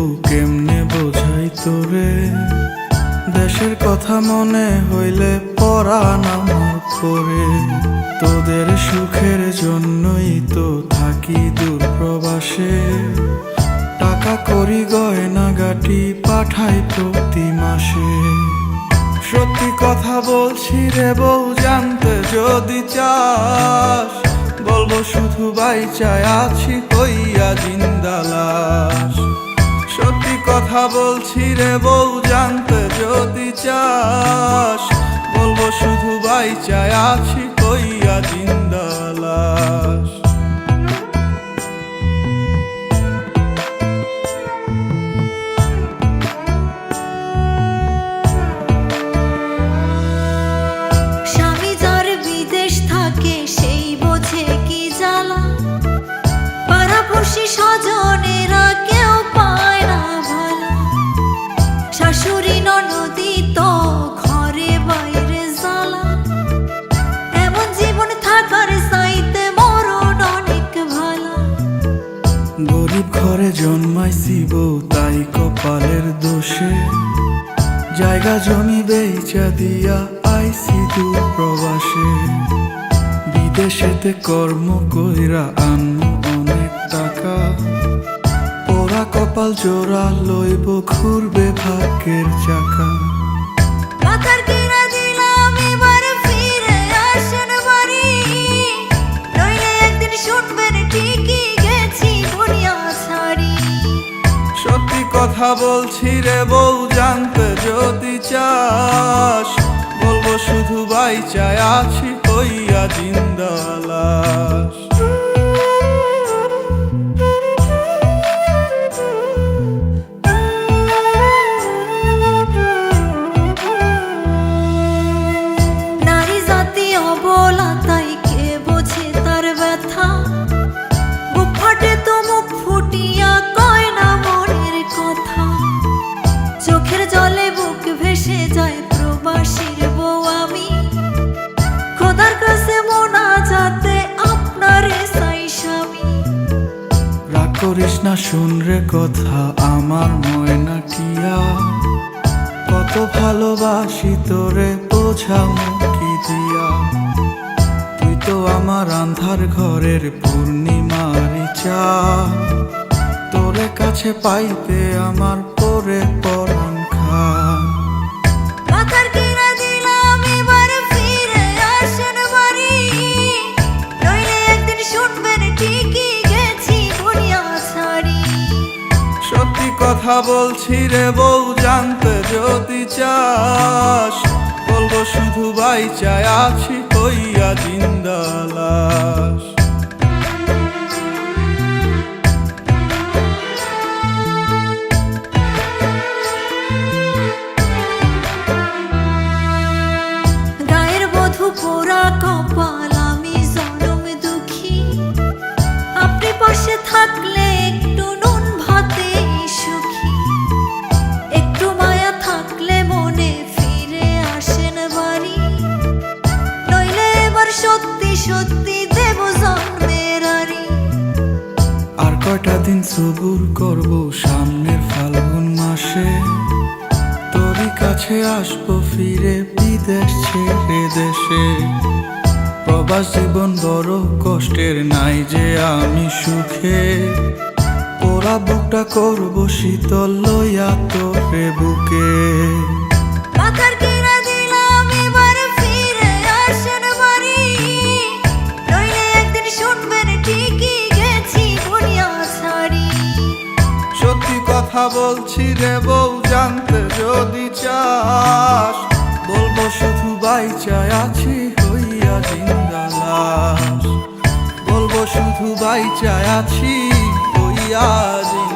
বউ কেমনে বোঝাই তোরে, দেশের কথা মনে হইলে পরাণ আমার করে। তোদের সুখের জন্যই তো থাকি দূর প্রবাসে, টাকা করি গয়না গাটি পাঠাই প্রতি মাসে। সত্যি কথা বলছি রে বউ, জানতে যদি চাস, বলবো শুধু বাইচায় আছি হইয়া জিন্দা লাশ। সত্যি কথা বলছি রে বউ, জানতে যদি চাস, বলবো শুধু বাইচায় আছি হইয়া জিন্দা লাশ। স্বামী যার বিদেশ থাকে সেই বোঝে কি জ্বালা, পাড়াপড়শি স্বজনেরা কেউ পায় না ভালো। শাশুড়ি ননদি তো ঘরে বাইরে জ্বালা, এমন জীবন থাকার চাইতে মরণ অনেক ভালো। গরিব ঘরে জন্মাইছি বউ তাই কপালের দোষে, জায়গা জমি বেচা দিয়া আইছি দূর প্রবাসে। বিদেশেতে কর্ম কইরা আনমু অনেক টাকা, পোড়া কপাল জোড়া লইব ঘুরবে ভাগ্যের চাকা। মাথার কিনা দিলাম এবার ফিরে আসেন বাড়ি, নইলে একদিন শুনবেন ঠিকই গেছি দুনিয়া ছাড়ি। সত্যি কথা বলছি রে বউ, জানতে যদি চাস, বলবো শুধু বাইচায় আছি হইয়া জিন্দা লাশ। নারী জাতি অবলা তাই কে বোঝে তার ব্যথা, বুক ফাটে তো মুখ ফুটিয়া কয় না মনের কথা। চোখের জলে বুক ভেসে যায় প্রবাসীর বউ আমি, খোদার কাছে মোনাজাতে আপনারে চাই স্বামী। রাগ করিস না শুন রে কথা আমার ময়না টিয়া, কত ভালোবাসি তোরে বোঝামু কি দিয়া। তুই তো আমার আন্ধার ঘরের পূর্ণিমারি চাঁদ, তোরে কাছে পাইতে আমার পরে পরাণ খা। মাথার কিনা দিলাম এবার ফিরে আসেন বাড়ি, নইলে একদিন শুনবেন ঠিকই গেছি দুনিয়া ছাড়ি। সত্যি কথা বলছি রে বউ, জানতে যদি চাস, বলবো শুধু বাইচায় আছি হইয়া জিন্দা লাশ। গায়ের বধূ পোড়া কপাল আমি জনম দুঃখী, আপনি পাশে থাকলে একটু নুন ভাতে সুখী। একটু মায়া থাকলে মনে ফিরে আসেন বাড়ি, নইলে এবার সত্যি সত্যি দেব জন্মের আরি। আর কয়টা দিন সবুর করব সামনের ফাল্গুন মাসে, তোরই কাছে আসবো ফিরে বিদেশ ছেড়ে দেশে। প্রবাস জীবন বড় কষ্টের, নাই যে আমি সুখে, পোড়া বুকটা করবো শীতল লইয়া তোরে বুকে। মাথার কিনা দিলাম এবার ফিরে আসেন বাড়ি, নইলে একদিন শুনবেন ঠিকই গেছি দুনিয়া ছাড়ি। সত্যি কথা বলছি রে বউ, জানতে যদি চাস, বলবো শুধু বাইচায় আছি হইয়া জিন্দা লাশ। বলবো শুধু বাইচায় আছি হইয়া জিন্দা